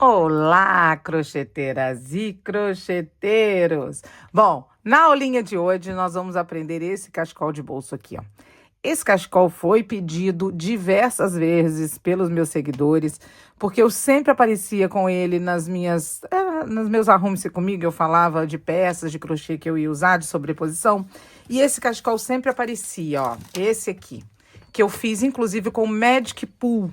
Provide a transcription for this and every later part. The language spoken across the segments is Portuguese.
Olá, crocheteiras e crocheteiros! Bom, na aulinha de hoje nós vamos aprender esse cachecol de bolso aqui, ó. Esse cachecol foi pedido diversas vezes pelos meus seguidores, porque eu sempre aparecia com ele nos meus arrumes comigo, eu falava de peças de crochê que eu ia usar, de sobreposição, e esse cachecol sempre aparecia, ó, esse aqui, que eu fiz inclusive com Magic Pool.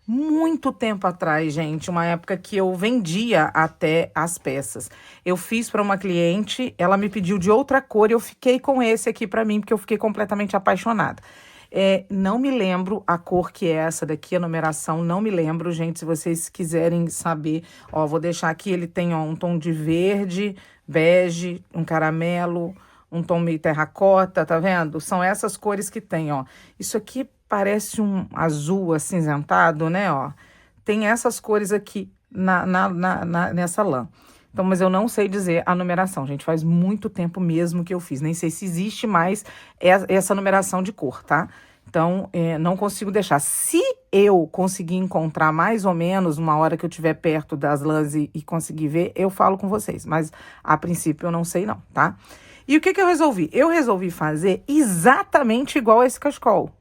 Muito tempo atrás, gente, uma época que eu vendia até as peças. Eu fiz para uma cliente, ela me pediu de outra cor e eu fiquei com esse aqui para mim, porque eu fiquei completamente apaixonada. Não me lembro a cor que é essa daqui, a numeração, não me lembro, gente, se vocês quiserem saber. Ó, vou deixar aqui, ele tem, ó, um tom de verde, bege, um caramelo, um tom meio terracota, tá vendo? São essas cores que tem, ó. Isso aqui parece um azul acinzentado, né, ó. Tem essas cores aqui nessa lã. Então, mas eu não sei dizer a numeração, gente. Faz muito tempo mesmo que eu fiz. Nem sei se existe mais essa numeração de cor, tá? Então, não consigo deixar. Se eu conseguir encontrar mais ou menos uma hora que eu estiver perto das lãs e conseguir ver, eu falo com vocês. Mas, a princípio, eu não sei não, tá? E o que eu resolvi? Eu resolvi fazer exatamente igual a esse cachecol.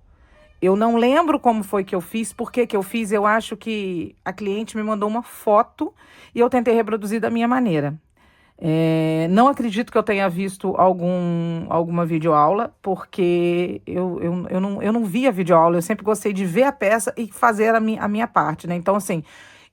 Eu não lembro como foi que eu fiz, por que eu fiz. Eu acho que a cliente me mandou uma foto e eu tentei reproduzir da minha maneira. Não acredito que eu tenha visto alguma videoaula, porque eu não vi a videoaula. Eu sempre gostei de ver a peça e fazer a minha parte, né? Então, assim,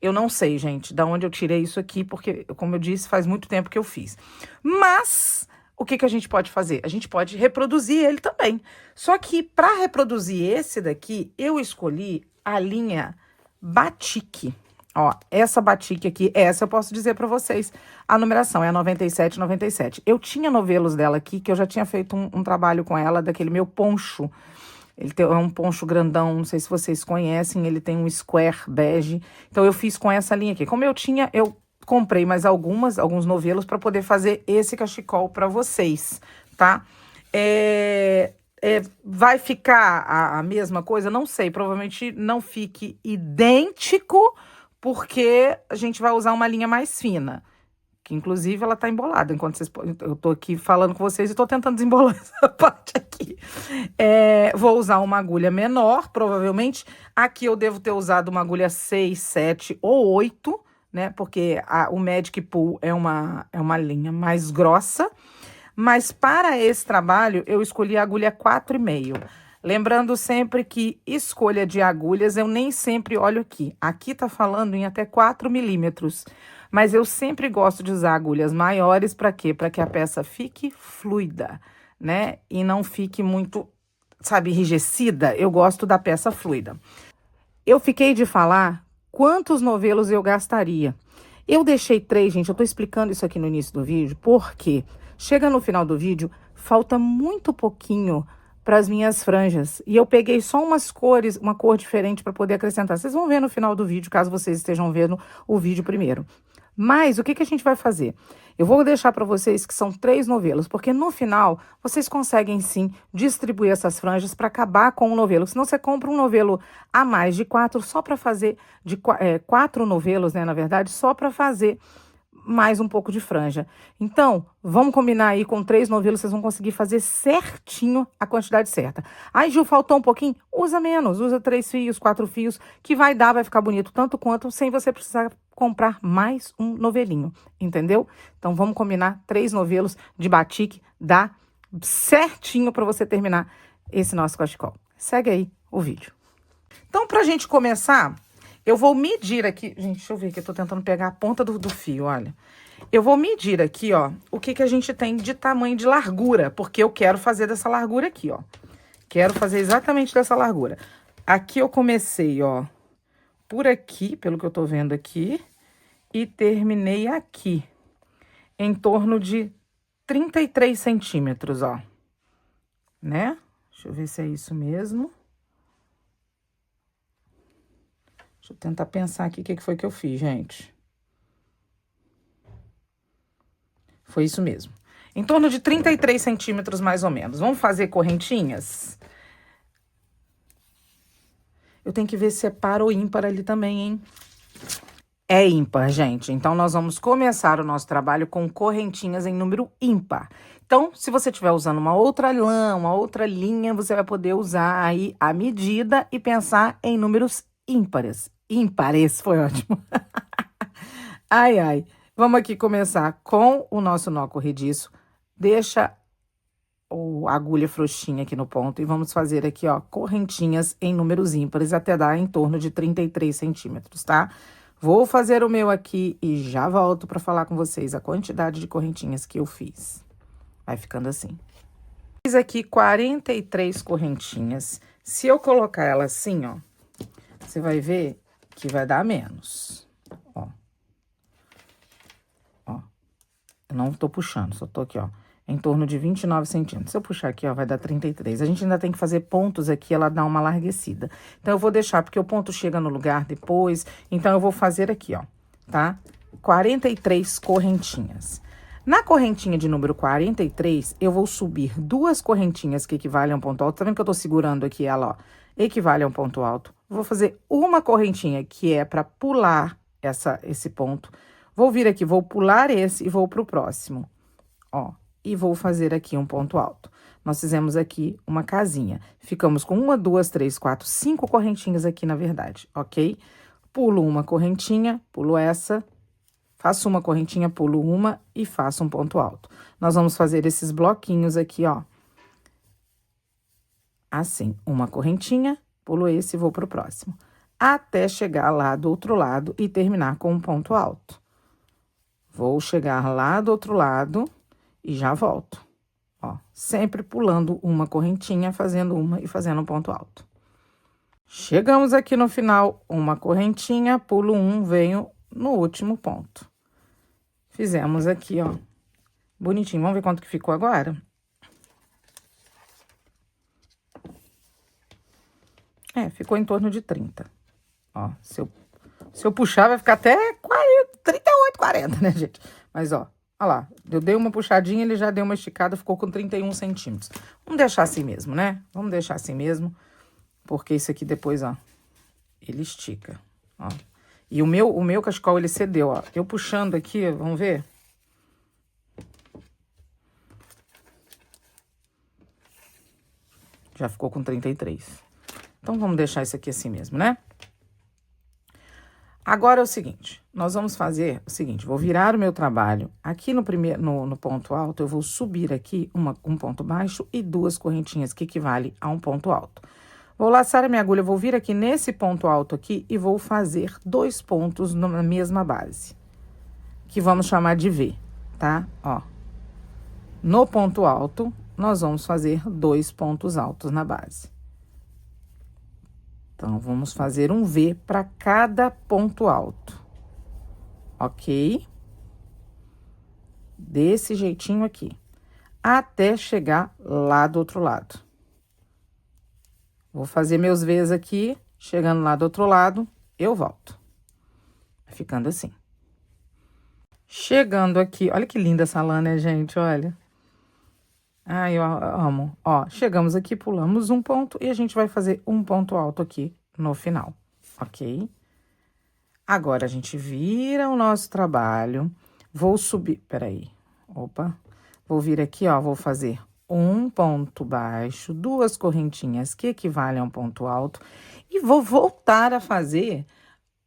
eu não sei, gente, da onde eu tirei isso aqui, porque, como eu disse, faz muito tempo que eu fiz. Mas o que a gente pode fazer? A gente pode reproduzir ele também. Só que para reproduzir esse daqui, eu escolhi a linha Batik. Ó, essa Batik aqui, essa eu posso dizer para vocês. A numeração é a 9797. Eu tinha novelos dela aqui, que eu já tinha feito um trabalho com ela, daquele meu poncho. É um poncho grandão, não sei se vocês conhecem, ele tem um square bege. Então, eu fiz com essa linha aqui. Como eu tinha, eu comprei mais alguns novelos para poder fazer esse cachecol para vocês, tá? Vai ficar a mesma coisa? Não sei, provavelmente não fique idêntico, porque a gente vai usar uma linha mais fina, que inclusive ela tá embolada, enquanto eu tô aqui falando com vocês e tô tentando desembolar essa parte aqui. Vou usar uma agulha menor, provavelmente. Aqui eu devo ter usado uma agulha 6, 7 ou 8, né? Porque o Magic Pool é uma linha mais grossa. Mas para esse trabalho, eu escolhi a agulha 4,5. Lembrando sempre que escolha de agulhas, eu nem sempre olho aqui. Aqui tá falando em até 4 milímetros. Mas eu sempre gosto de usar agulhas maiores, para quê? Para que a peça fique fluida, né? E não fique muito, sabe, enrijecida. Eu gosto da peça fluida. Eu fiquei de falar quantos novelos eu gastaria. Eu deixei 3, gente, eu tô explicando isso aqui no início do vídeo, porque chega no final do vídeo, falta muito pouquinho para as minhas franjas. E eu peguei só umas cores, uma cor diferente para poder acrescentar. Vocês vão ver no final do vídeo, caso vocês estejam vendo o vídeo primeiro. Mas o que a gente vai fazer? Eu vou deixar para vocês que são 3 novelos, porque no final vocês conseguem sim distribuir essas franjas para acabar com o novelo. Senão você compra um novelo a mais de 4 só para fazer, 4 novelos, né, na verdade, só para fazer mais um pouco de franja. Então, vamos combinar aí com 3 novelos, vocês vão conseguir fazer certinho a quantidade certa. Aí, Gil, faltou um pouquinho? Usa menos, usa 3 fios, 4 fios, que vai ficar bonito tanto quanto, sem você precisar comprar mais um novelinho, entendeu? Então, vamos combinar 3 novelos de batik, dá certinho para você terminar esse nosso cachecol. Segue aí o vídeo. Então, pra gente começar, eu vou medir aqui, gente, deixa eu ver que eu tô tentando pegar a ponta do fio, olha. Eu vou medir aqui, ó, o que a gente tem de tamanho de largura, porque eu quero fazer dessa largura aqui, ó. Quero fazer exatamente dessa largura. Aqui eu comecei, ó, por aqui, pelo que eu tô vendo aqui, e terminei aqui, em torno de 33 centímetros, ó. Né? Deixa eu ver se é isso mesmo. Deixa eu tentar pensar aqui o que foi que eu fiz, gente. Foi isso mesmo. Em torno de 33 centímetros, mais ou menos. Vamos fazer correntinhas? Eu tenho que ver se é par ou ímpar ali também, hein? É ímpar, gente. Então, nós vamos começar o nosso trabalho com correntinhas em número ímpar. Então, se você estiver usando uma outra lã, uma outra linha, você vai poder usar aí a medida e pensar em números ímpares. Ímpares, foi ótimo. Ai, ai. Vamos aqui começar com o nosso nó corrediço. Deixa a agulha frouxinha aqui no ponto e vamos fazer aqui, ó, correntinhas em números ímpares até dar em torno de 33 centímetros, tá? Vou fazer o meu aqui e já volto para falar com vocês a quantidade de correntinhas que eu fiz. Vai ficando assim. Fiz aqui 43 correntinhas. Se eu colocar ela assim, ó, você vai ver que vai dar menos. Ó. Ó. Eu não tô puxando, só tô aqui, ó, em torno de 29 centímetros. Se eu puxar aqui, ó, vai dar 33. A gente ainda tem que fazer pontos aqui, ela dá uma larguecida. Então, eu vou deixar, porque o ponto chega no lugar depois. Então, eu vou fazer aqui, ó, tá? 43 correntinhas. Na correntinha de número 43, eu vou subir duas correntinhas que equivalem a um ponto alto. Tá vendo que eu tô segurando aqui ela, ó? Equivale a um ponto alto. Vou fazer uma correntinha que é para pular esse ponto. Vou vir aqui, vou pular esse e vou pro próximo, ó. E vou fazer aqui um ponto alto. Nós fizemos aqui uma casinha. Ficamos com 1, 2, 3, 4, 5 correntinhas aqui, na verdade, ok? Pulo uma correntinha, pulo essa, faço uma correntinha, pulo uma e faço um ponto alto. Nós vamos fazer esses bloquinhos aqui, ó. Assim, uma correntinha, pulo esse e vou pro próximo. Até chegar lá do outro lado e terminar com um ponto alto. Vou chegar lá do outro lado e já volto. Ó, sempre pulando uma correntinha, fazendo uma e fazendo um ponto alto. Chegamos aqui no final, uma correntinha, pulo um, venho no último ponto. Fizemos aqui, ó, bonitinho. Vamos ver quanto que ficou agora? É, ficou em torno de 30. Ó, se eu puxar, vai ficar até 40, 38, 40, né, gente? Mas, ó, olha lá, eu dei uma puxadinha, ele já deu uma esticada, ficou com 31 centímetros. Vamos deixar assim mesmo, né? Vamos deixar assim mesmo, porque isso aqui depois, ó, ele estica, ó. E o meu cachecol, ele cedeu, ó. Eu puxando aqui, vamos ver? Já ficou com 33. Então, vamos deixar isso aqui assim mesmo, né? Agora é o seguinte, nós vamos fazer o seguinte, vou virar o meu trabalho. Aqui no ponto alto, eu vou subir aqui um ponto baixo e duas correntinhas, que equivale a um ponto alto. Vou laçar a minha agulha, vou vir aqui nesse ponto alto aqui e vou fazer 2 pontos na mesma base, que vamos chamar de V, tá? Ó, no ponto alto, nós vamos fazer 2 pontos altos na base. Então, vamos fazer um V para cada ponto alto, ok? Desse jeitinho aqui, até chegar lá do outro lado. Vou fazer meus V's aqui, chegando lá do outro lado, eu volto. Ficando assim. Chegando aqui, olha que linda essa lã, né, gente? Olha. Ai, eu amo. Ó, chegamos aqui, pulamos um ponto e a gente vai fazer um ponto alto aqui no final, ok? Agora, a gente vira o nosso trabalho. Vou subir, peraí. Opa. Vou vir aqui, ó, vou fazer um ponto baixo, duas correntinhas que equivalem a um ponto alto. E vou voltar a fazer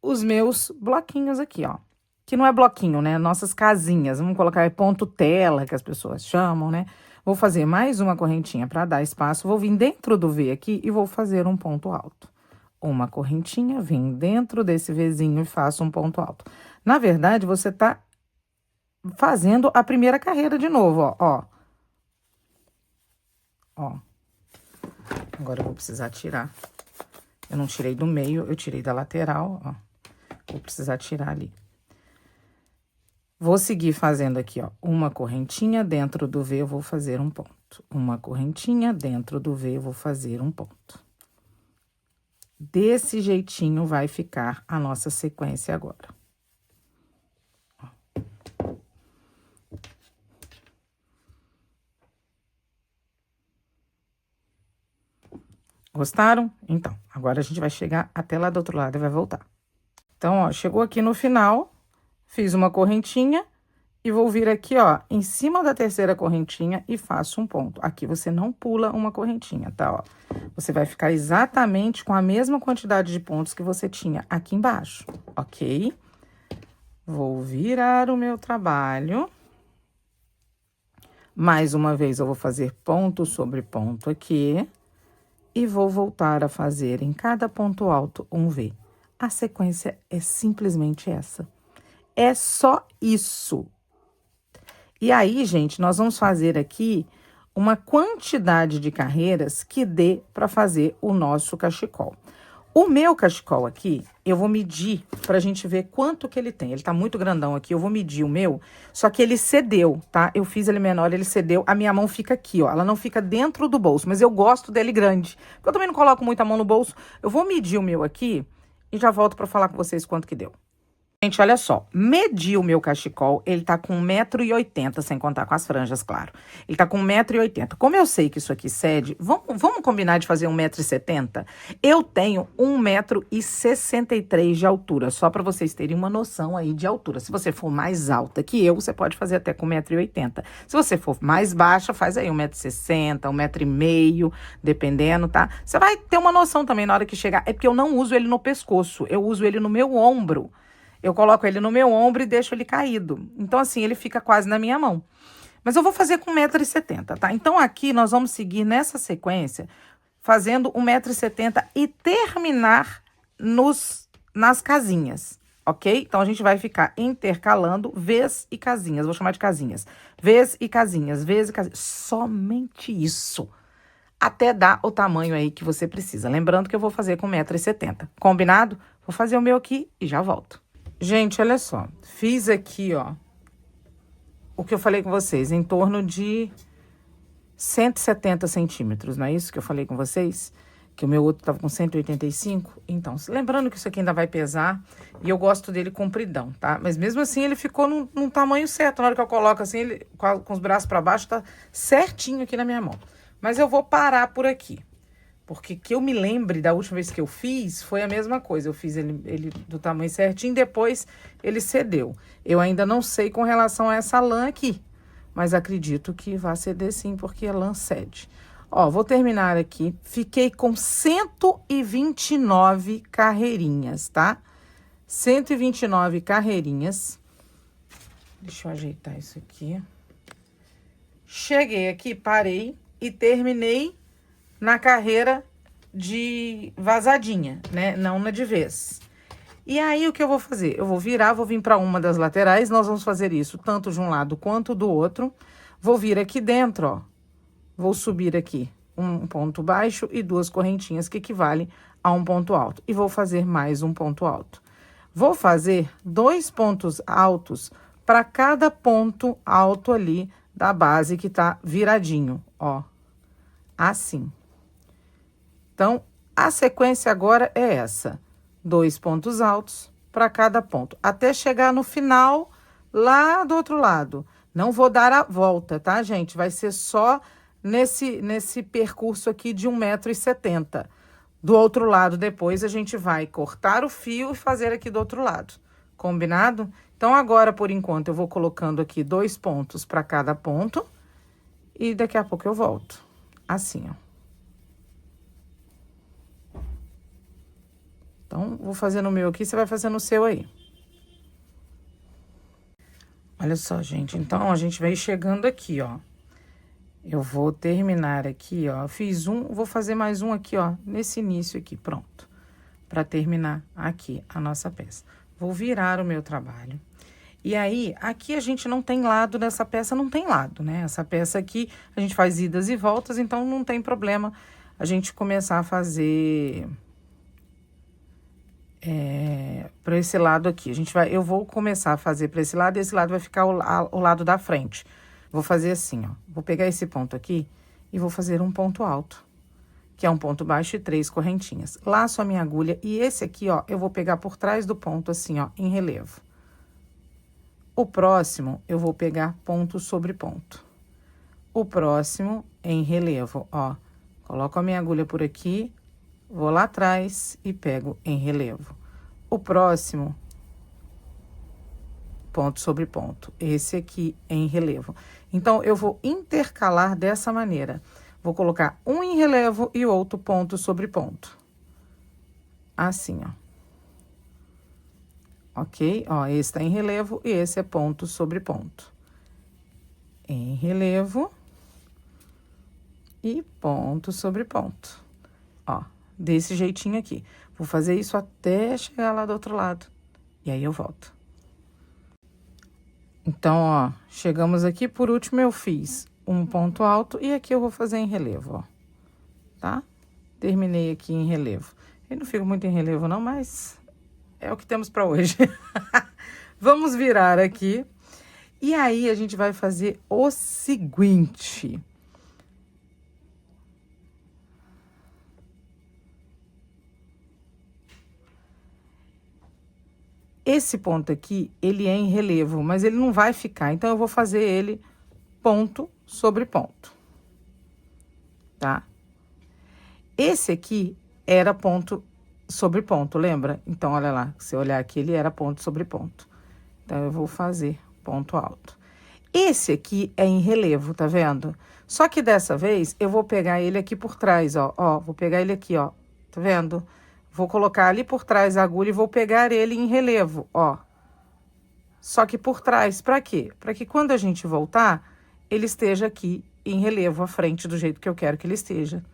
os meus bloquinhos aqui, ó. Que não é bloquinho, né? Nossas casinhas. Vamos colocar ponto tela, que as pessoas chamam, né? Vou fazer mais uma correntinha para dar espaço. Vou vir dentro do V aqui e vou fazer um ponto alto. Uma correntinha, vem dentro desse Vzinho e faço um ponto alto. Na verdade, você tá fazendo a primeira carreira de novo, ó, ó. Ó. Agora eu vou precisar tirar. Eu não tirei do meio, eu tirei da lateral, ó. Vou precisar tirar ali. Vou seguir fazendo aqui, ó, uma correntinha dentro do V, eu vou fazer um ponto. Uma correntinha dentro do V, eu vou fazer um ponto. Desse jeitinho vai ficar a nossa sequência agora. Ó. Gostaram? Então, agora a gente vai chegar até lá do outro lado e vai voltar. Então, ó, chegou aqui no final, fiz uma correntinha e vou vir aqui, ó, em cima da terceira correntinha e faço um ponto. Aqui você não pula uma correntinha, tá, ó. Você vai ficar exatamente com a mesma quantidade de pontos que você tinha aqui embaixo, ok? Vou virar o meu trabalho. Mais uma vez, eu vou fazer ponto sobre ponto aqui. E vou voltar a fazer em cada ponto alto um V. A sequência é simplesmente essa. É só isso. E aí, gente, nós vamos fazer aqui uma quantidade de carreiras que dê para fazer o nosso cachecol. O meu cachecol aqui, eu vou medir pra gente ver quanto que ele tem. Ele tá muito grandão aqui, eu vou medir o meu, só que ele cedeu, tá? Eu fiz ele menor, ele cedeu, a minha mão fica aqui, ó. Ela não fica dentro do bolso, mas eu gosto dele grande. Porque eu também não coloco muita mão no bolso. Eu vou medir o meu aqui e já volto pra falar com vocês quanto que deu. Gente, olha só, medi o meu cachecol, ele tá com 1,80 m, sem contar com as franjas, claro. Ele tá com 1,80 m. Como eu sei que isso aqui cede, vamos combinar de fazer 1,70 m? Eu tenho 1,63 m de altura, só para vocês terem uma noção aí de altura. Se você for mais alta que eu, você pode fazer até com 1,80 m. Se você for mais baixa, faz aí 1,60 m, 1,5 m, dependendo, tá? Você vai ter uma noção também na hora que chegar. É porque eu não uso ele no pescoço, eu uso ele no meu ombro. Eu coloco ele no meu ombro e deixo ele caído. Então, assim, ele fica quase na minha mão. Mas eu vou fazer com 1,70 m, tá? Então, aqui nós vamos seguir nessa sequência, fazendo 1,70 m e terminar nas casinhas, ok? Então, a gente vai ficar intercalando V's e casinhas. Vou chamar de casinhas. V's e casinhas, V's e casinhas. Somente isso. Até dar o tamanho aí que você precisa. Lembrando que eu vou fazer com 1,70 m. Combinado? Vou fazer o meu aqui e já volto. Gente, olha só, fiz aqui, ó, o que eu falei com vocês, em torno de 170 centímetros, não é isso que eu falei com vocês? Que o meu outro tava com 185? Então, lembrando que isso aqui ainda vai pesar, e eu gosto dele compridão, tá? Mas mesmo assim, ele ficou num tamanho certo, na hora que eu coloco assim, ele com os braços para baixo, tá certinho aqui na minha mão. Mas eu vou parar por aqui. Porque que eu me lembre da última vez que eu fiz, foi a mesma coisa. Eu fiz ele do tamanho certinho, depois ele cedeu. Eu ainda não sei com relação a essa lã aqui, mas acredito que vai ceder sim, porque a lã cede. Ó, vou terminar aqui. Fiquei com 129 carreirinhas, tá? 129 carreirinhas. Deixa eu ajeitar isso aqui. Cheguei aqui, parei e terminei na carreira de vazadinha, né? Não na de vez. E aí, o que eu vou fazer? Eu vou virar, vou vir para uma das laterais. Nós vamos fazer isso tanto de um lado quanto do outro. Vou vir aqui dentro, ó. Vou subir aqui um ponto baixo e duas correntinhas que equivalem a um ponto alto. E vou fazer mais um ponto alto. Vou fazer 2 pontos altos para cada ponto alto ali da base que tá viradinho, ó. Assim. Então, a sequência agora é essa. 2 pontos altos para cada ponto. Até chegar no final, lá do outro lado. Não vou dar a volta, tá, gente? Vai ser só nesse percurso aqui de 1,70 m. Do outro lado, depois, a gente vai cortar o fio e fazer aqui do outro lado. Combinado? Então, agora, por enquanto, eu vou colocando aqui 2 pontos para cada ponto. E daqui a pouco eu volto. Assim, ó. Então, vou fazendo o meu aqui, você vai fazendo o seu aí. Olha só, gente. Então, a gente vai chegando aqui, ó. Eu vou terminar aqui, ó. Fiz um, vou fazer mais um aqui, ó. Nesse início aqui, pronto. Pra terminar aqui a nossa peça. Vou virar o meu trabalho. E aí, aqui a gente não tem lado dessa peça, não tem lado, né? Essa peça aqui, a gente faz idas e voltas, então não tem problema a gente começar a fazer... para esse lado aqui. Eu vou começar a fazer para esse lado e esse lado vai ficar o lado da frente. Vou fazer assim, ó. Vou pegar esse ponto aqui e vou fazer um ponto alto, que é um ponto baixo e 3 correntinhas. Laço a minha agulha e esse aqui, ó, eu vou pegar por trás do ponto assim, ó, em relevo. O próximo, eu vou pegar ponto sobre ponto. O próximo, em relevo, ó. Coloco a minha agulha por aqui, vou lá atrás e pego em relevo. o próximo, ponto sobre ponto. Esse aqui em relevo. Então, eu vou intercalar dessa maneira. Vou colocar um em relevo e outro ponto sobre ponto. Assim, ó. Ok? Ó, esse tá em relevo e esse é ponto sobre ponto. Em relevo e ponto sobre ponto. Ó, desse jeitinho aqui. Vou fazer isso até chegar lá do outro lado. E aí eu volto. Então, ó, chegamos aqui, por último eu fiz um ponto alto e aqui eu vou fazer em relevo, ó. Tá? Terminei aqui em relevo. Eu não fico muito em relevo não, mas é o que temos para hoje. Vamos virar aqui. E aí, a gente vai fazer o seguinte. Esse ponto aqui, ele é em relevo, mas ele não vai ficar. Então, eu vou fazer ele ponto sobre ponto. Tá? Esse aqui era ponto sobre ponto, lembra? Então, olha lá, se eu olhar aqui, ele era ponto sobre ponto. Então, eu vou fazer ponto alto. Esse aqui é em relevo, tá vendo? Só que dessa vez, eu vou pegar ele aqui por trás, ó. Ó, vou pegar ele aqui, ó. Tá vendo? Vou colocar ali por trás a agulha e vou pegar ele em relevo, ó. Só que por trás, pra quê? Pra que quando a gente voltar, ele esteja aqui em relevo à frente do jeito que eu quero que ele esteja.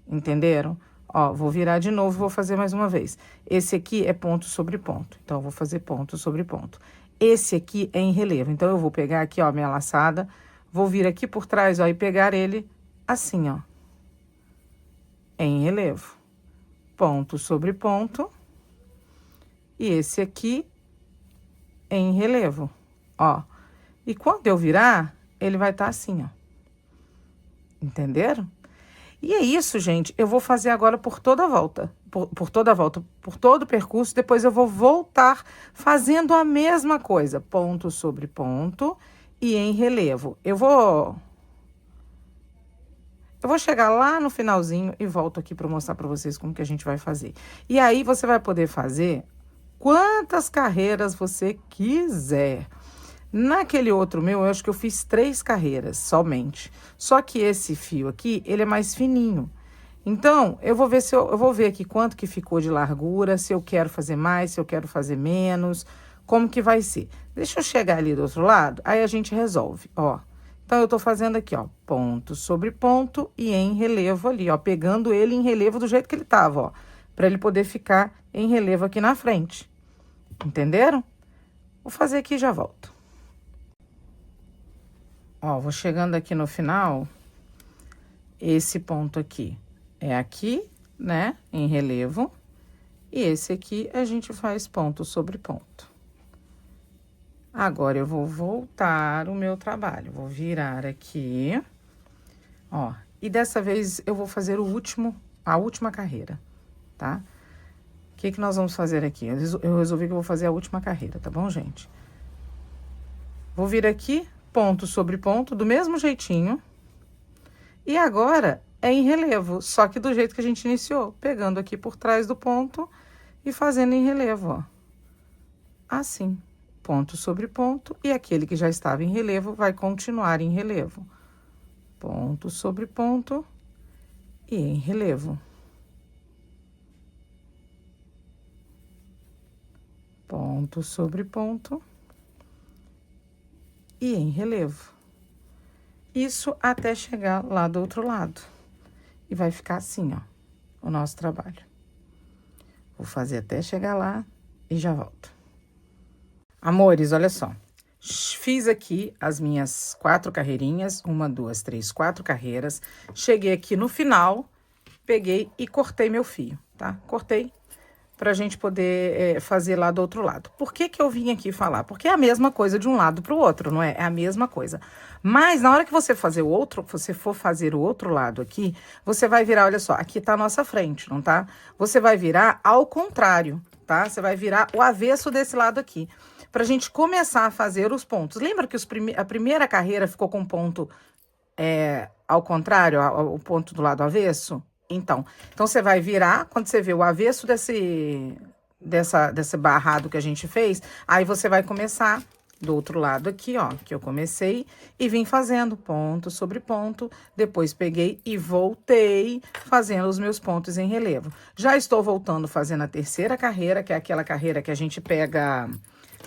Entenderam? Ó, vou virar de novo e vou fazer mais uma vez. Esse aqui é ponto sobre ponto. Então, eu vou fazer ponto sobre ponto. Esse aqui é em relevo. Então, eu vou pegar aqui, ó, minha laçada. Vou vir aqui por trás, ó, e pegar ele assim, ó. Em relevo. Ponto sobre ponto. E esse aqui em relevo, ó. E quando eu virar, ele vai estar assim, ó. Entenderam? E é isso, gente. Eu vou fazer agora por toda a volta. Por toda a volta, por todo o percurso. Depois eu vou voltar fazendo a mesma coisa. Ponto sobre ponto e em relevo. Eu vou chegar lá no finalzinho e volto aqui para mostrar para vocês como que a gente vai fazer. E aí, você vai poder fazer quantas carreiras você quiser. Naquele outro meu, eu acho que eu fiz 3 carreiras somente. Só que esse fio aqui, ele é mais fininho. Então, eu vou ver eu vou ver aqui quanto que ficou de largura, se eu quero fazer mais, se eu quero fazer menos, como que vai ser. Deixa eu chegar ali do outro lado, aí a gente resolve, ó. Então, eu tô fazendo aqui, ó, ponto sobre ponto e em relevo ali, ó, pegando ele em relevo do jeito que ele tava, ó, pra ele poder ficar em relevo aqui na frente. Entenderam? Vou fazer aqui e já volto. Ó, vou chegando aqui no final, esse ponto aqui é aqui, né, em relevo, e esse aqui a gente faz ponto sobre ponto. Agora, eu vou voltar o meu trabalho, vou virar aqui, ó, e dessa vez eu vou fazer a última carreira, tá? O que que nós vamos fazer aqui? Eu resolvi que eu vou fazer a última carreira, tá bom, gente? Vou vir aqui, ponto sobre ponto, do mesmo jeitinho. E agora é em relevo, só que do jeito que a gente iniciou, pegando aqui por trás do ponto e fazendo em relevo, ó. Assim, ponto sobre ponto, e aquele que já estava em relevo vai continuar em relevo. Ponto sobre ponto e em relevo. Ponto sobre ponto e em relevo. Isso até chegar lá do outro lado. E vai ficar assim, ó, o nosso trabalho. Vou fazer até chegar lá e já volto. Amores, olha só. Fiz aqui as minhas 4 carreirinhas, 1, 2, 3, 4 carreiras. Cheguei aqui no final, peguei e cortei meu fio, tá? Cortei pra gente poder fazer lá do outro lado. Por que que eu vim aqui falar? Porque é a mesma coisa de um lado pro outro, não é? É a mesma coisa. Mas na hora que você for fazer o outro lado aqui, você vai virar, olha só, aqui tá a nossa frente, não tá? Você vai virar ao contrário, tá? Você vai virar o avesso desse lado aqui, pra gente começar a fazer os pontos. Lembra que a primeira carreira ficou com ponto ao contrário, o ponto do lado avesso? Então, você vai virar, quando você vê o avesso desse barrado que a gente fez, aí você vai começar do outro lado aqui, ó, que eu comecei e vim fazendo ponto sobre ponto, depois peguei e voltei fazendo os meus pontos em relevo. Já estou voltando fazendo a terceira carreira, que é aquela carreira que a gente pega,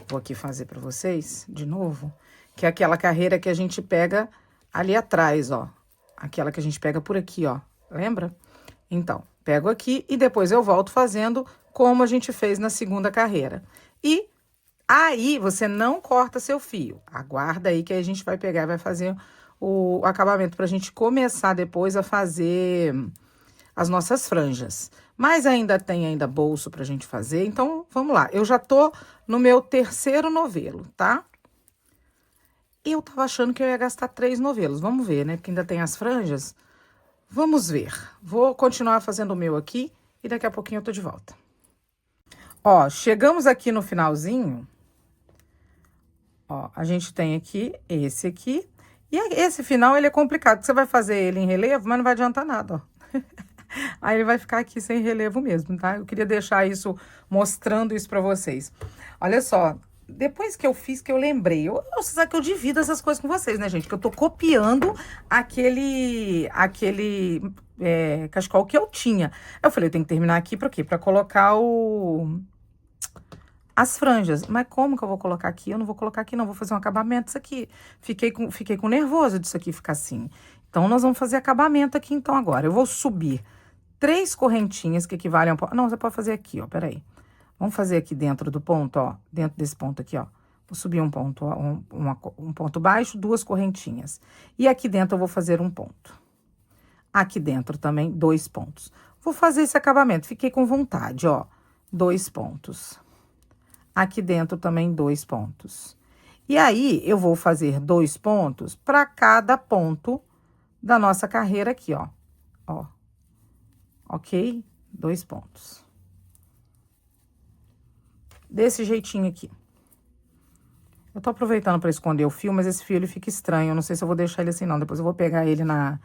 vou aqui fazer para vocês de novo, que é aquela carreira que a gente pega ali atrás, ó, aquela que a gente pega por aqui, ó, lembra? Então, pego aqui e depois eu volto fazendo como a gente fez na segunda carreira. E aí, você não corta seu fio. Aguarda aí que aí a gente vai pegar e vai fazer o acabamento pra gente começar depois a fazer as nossas franjas. Mas ainda tem bolso pra gente fazer, então vamos lá. Eu já tô no meu terceiro novelo, tá? Eu tava achando que eu ia gastar 3 novelos. Vamos ver, né? Porque ainda tem as franjas. Vamos ver. Vou continuar fazendo o meu aqui e daqui a pouquinho eu tô de volta. Ó, chegamos aqui no finalzinho. Ó, a gente tem aqui esse aqui. E esse final, ele é complicado, porque você vai fazer ele em relevo, mas não vai adiantar nada, ó. Aí ele vai ficar aqui sem relevo mesmo, tá? Eu queria deixar isso, mostrando isso pra vocês. Olha só, depois que eu fiz, que eu lembrei. Você sabe que eu divido essas coisas com vocês, né, gente? Que eu tô copiando aquele cachecol que eu tinha. Eu falei, eu tenho que terminar aqui pra quê? Pra colocar as franjas. Mas como que eu vou colocar aqui? Eu não vou colocar aqui, não. Vou fazer um acabamento disso aqui. Fiquei com nervoso disso aqui ficar assim. Então, nós vamos fazer acabamento aqui, então, agora. Eu vou subir 3 correntinhas que equivalem a um ponto. Não, você pode fazer aqui, ó, peraí. Vamos fazer aqui dentro do ponto, ó. Dentro desse ponto aqui, ó. Vou subir um ponto, ó, um ponto baixo, 2 correntinhas. E aqui dentro eu vou fazer um ponto. Aqui dentro também, 2 pontos. Vou fazer esse acabamento. Fiquei com vontade, ó. 2 pontos. Aqui dentro também 2 pontos. E aí, eu vou fazer 2 pontos para cada ponto da nossa carreira aqui, ó. Ó. Ok? 2 pontos. Desse jeitinho aqui. Eu tô aproveitando para esconder o fio, mas esse fio ele fica estranho. Eu não sei se eu vou deixar ele assim, não. Depois eu vou pegar ele na...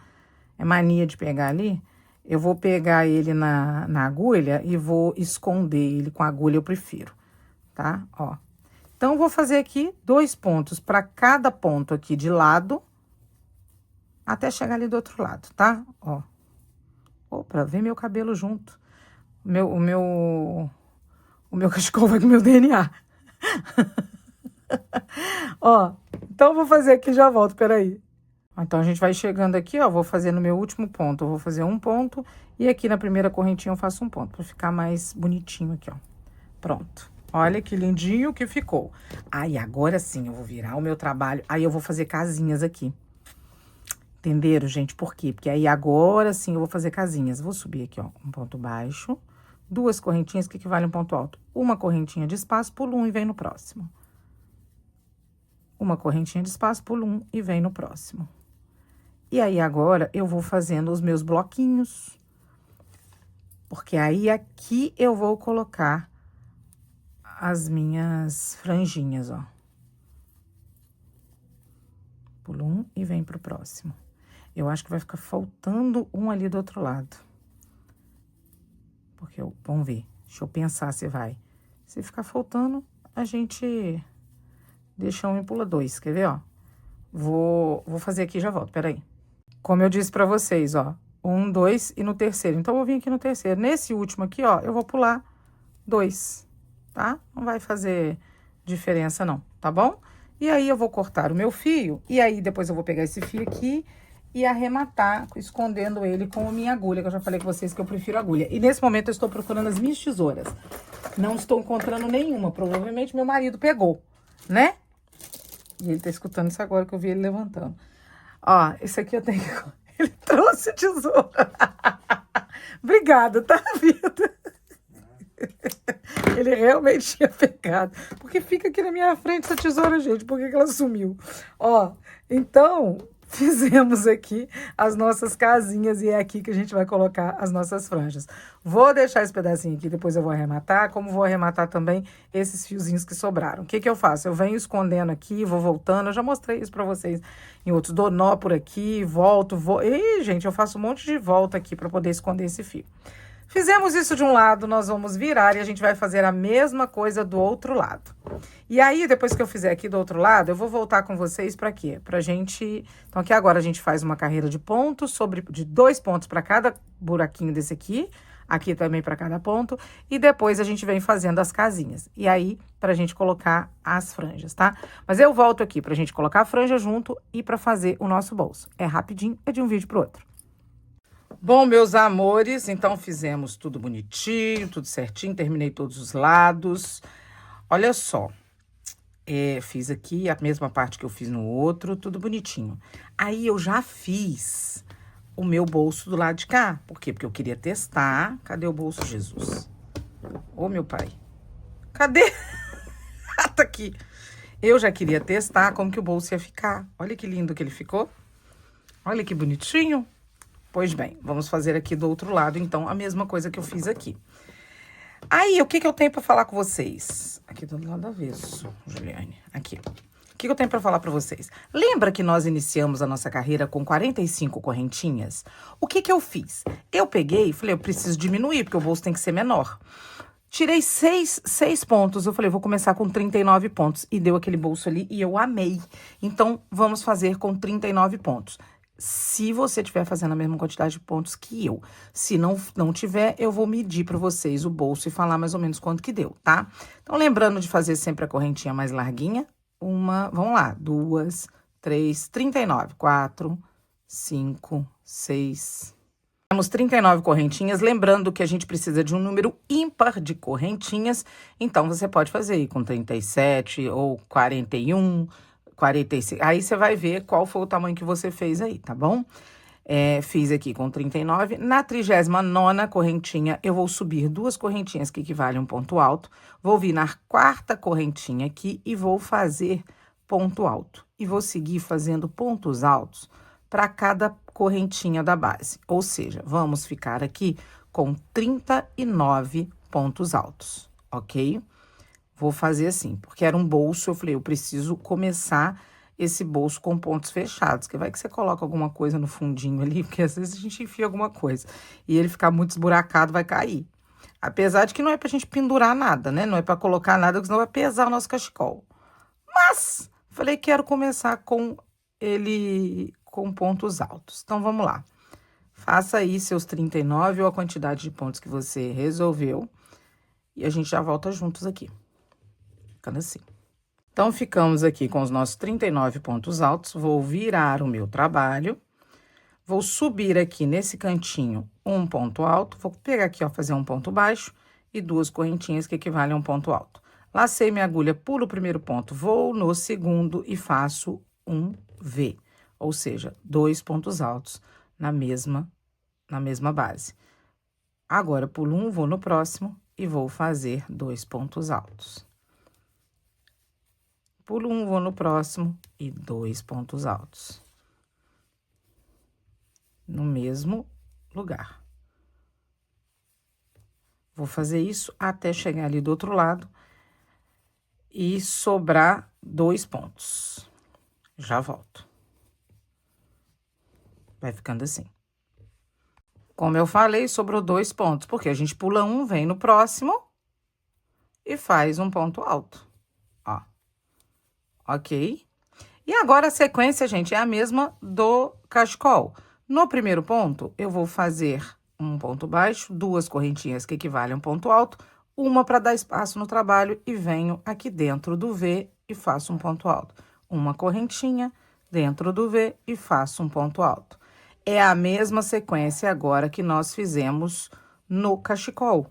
É mania de pegar ali. Eu vou pegar ele na agulha e vou esconder ele com a agulha, eu prefiro. Tá? Ó. Então, eu vou fazer aqui 2 pontos para cada ponto aqui de lado, até chegar ali do outro lado, tá? Ó. Opa, vem meu cabelo junto. O meu cachecol vai com o meu DNA. Ó, então, eu vou fazer aqui e já volto, peraí. Então, a gente vai chegando aqui, ó, vou fazer no meu último ponto. Eu vou fazer um ponto e aqui na primeira correntinha eu faço um ponto, pra ficar mais bonitinho aqui, ó. Pronto. Olha que lindinho que ficou. Aí, agora sim, eu vou virar o meu trabalho. Aí, eu vou fazer casinhas aqui. Entenderam, gente? Por quê? Porque aí, agora sim, eu vou fazer casinhas. Vou subir aqui, ó, um ponto baixo. 2 correntinhas que equivalem a um ponto alto. Uma correntinha de espaço, pulo um e vem no próximo. Uma correntinha de espaço, pulo um e vem no próximo. E aí, agora, eu vou fazendo os meus bloquinhos. Porque aí, aqui, eu vou colocar as minhas franjinhas, ó. Pulo um e vem pro próximo. Eu acho que vai ficar faltando um ali do outro lado. Porque vamos ver. Deixa eu pensar se vai. Se ficar faltando, a gente deixa um e pula 2, quer ver, ó? Vou fazer aqui e já volto, peraí. Como eu disse pra vocês, ó. 1, 2 e no terceiro. Então, eu vou vir aqui no terceiro. Nesse último aqui, ó, eu vou pular 2. Tá? Não vai fazer diferença, não, tá bom? E aí, eu vou cortar o meu fio, e aí, depois eu vou pegar esse fio aqui e arrematar, escondendo ele com a minha agulha, que eu já falei com vocês que eu prefiro agulha. E nesse momento, eu estou procurando as minhas tesouras. Não estou encontrando nenhuma, provavelmente meu marido pegou, né? E ele tá escutando isso agora, que eu vi ele levantando. Ó, esse aqui eu tenho que... Ele trouxe tesoura. Obrigada, tá, vida? Ele realmente tinha pegado. Porque fica aqui na minha frente essa tesoura, gente. Por que ela sumiu? Ó, então, fizemos aqui as nossas casinhas e é aqui que a gente vai colocar as nossas franjas. Vou deixar esse pedacinho aqui, depois eu vou arrematar, como vou arrematar também esses fiozinhos que sobraram. O que que eu faço? Eu venho escondendo aqui, vou voltando, eu já mostrei isso pra vocês em outros. Dou nó por aqui, volto, vou... Ih, gente, eu faço um monte de volta aqui pra poder esconder esse fio. Fizemos isso de um lado, nós vamos virar e a gente vai fazer a mesma coisa do outro lado. E aí, depois que eu fizer aqui do outro lado, eu vou voltar com vocês para quê? Pra gente... Então, aqui agora a gente faz uma carreira de pontos, de 2 pontos para cada buraquinho desse aqui também para cada ponto, e depois a gente vem fazendo as casinhas. E aí, pra gente colocar as franjas, tá? Mas eu volto aqui pra gente colocar a franja junto e pra fazer o nosso bolso. É rapidinho, é de um vídeo pro outro. Bom, meus amores, então fizemos tudo bonitinho, tudo certinho, terminei todos os lados. Olha só, fiz aqui a mesma parte que eu fiz no outro, tudo bonitinho. Aí eu já fiz o meu bolso do lado de cá. Por quê? Porque eu queria testar. Cadê o bolso, Jesus? Ô, meu pai. Cadê? Ah, tá aqui. Eu já queria testar como que o bolso ia ficar. Olha que lindo que ele ficou. Olha que bonitinho. Pois bem, vamos fazer aqui do outro lado, então, a mesma coisa que eu fiz aqui. Aí, o que eu tenho pra falar com vocês? Aqui do lado avesso, Juliane. Aqui. O que eu tenho pra falar pra vocês? Lembra que nós iniciamos a nossa carreira com 45 correntinhas? O que eu fiz? Eu peguei e falei, eu preciso diminuir, porque o bolso tem que ser menor. Tirei 6 pontos, eu falei, vou começar com 39 pontos. E deu aquele bolso ali e eu amei. Então, vamos fazer com 39 pontos. Se você estiver fazendo a mesma quantidade de pontos que eu. Se não tiver, eu vou medir para vocês o bolso e falar mais ou menos quanto que deu, tá? Então, lembrando de fazer sempre a correntinha mais larguinha. Vamos lá, 2, 3, 39, 4, 5, 6... Temos 39 correntinhas, lembrando que a gente precisa de um número ímpar de correntinhas, então você pode fazer aí com 37 ou 41, 45, aí você vai ver qual foi o tamanho que você fez aí, tá bom? Fiz aqui com 39, na 39ª correntinha eu vou subir 2 correntinhas que equivalem a um ponto alto, vou vir na 4ª correntinha aqui e vou fazer ponto alto. E vou seguir fazendo pontos altos para cada correntinha da base. Ou seja, vamos ficar aqui com 39 pontos altos, ok? Vou fazer assim, porque era um bolso, eu falei, eu preciso começar esse bolso com pontos fechados, que vai que você coloca alguma coisa no fundinho ali, porque às vezes a gente enfia alguma coisa, e ele ficar muito esburacado, vai cair. Apesar de que não é pra gente pendurar nada, né? Não é pra colocar nada, porque senão vai pesar o nosso cachecol. Mas, falei, quero começar com ele com pontos altos. Então, vamos lá. Faça aí seus 39 ou a quantidade de pontos que você resolveu. E a gente já volta juntos aqui. Ficando assim. Então, ficamos aqui com os nossos 39 pontos altos. Vou virar o meu trabalho. Vou subir aqui nesse cantinho um ponto alto. Vou pegar aqui, ó, fazer um ponto baixo e 2 correntinhas que equivalem a um ponto alto. Lacei minha agulha, pulo o primeiro ponto, vou no segundo e faço um V. Ou seja, 2 pontos altos na mesma base. Agora, pulo um, vou no próximo e vou fazer 2 pontos altos. Pulo um, vou no próximo e 2 pontos altos. No mesmo lugar. Vou fazer isso até chegar ali do outro lado e sobrar 2 pontos. Já volto. Vai ficando assim. Como eu falei, sobrou 2 pontos, porque a gente pula um, vem no próximo e faz um ponto alto, ó. Ok? E agora a sequência, gente, é a mesma do cachecol. No primeiro ponto, eu vou fazer um ponto baixo, 2 correntinhas que equivalem a um ponto alto, uma para dar espaço no trabalho e venho aqui dentro do V e faço um ponto alto. Uma correntinha dentro do V e faço um ponto alto. É a mesma sequência agora que nós fizemos no cachecol.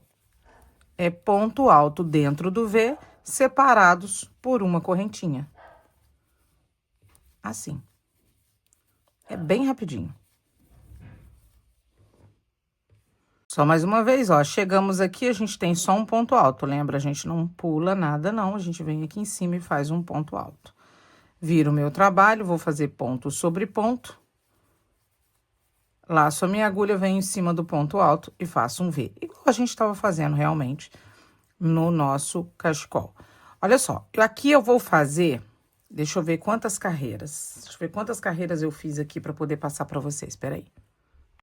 É ponto alto dentro do V, separados por uma correntinha. Assim. É bem rapidinho. Só mais uma vez, ó, chegamos aqui, a gente tem só um ponto alto, lembra? A gente não pula nada, não, a gente vem aqui em cima e faz um ponto alto. Viro o meu trabalho, vou fazer ponto sobre ponto. Laço a minha agulha, venho em cima do ponto alto e faço um V. Igual a gente estava fazendo realmente no nosso cachecol. Olha só, aqui eu vou fazer, deixa eu ver quantas carreiras. Deixa eu ver quantas carreiras eu fiz aqui para poder passar para vocês, peraí.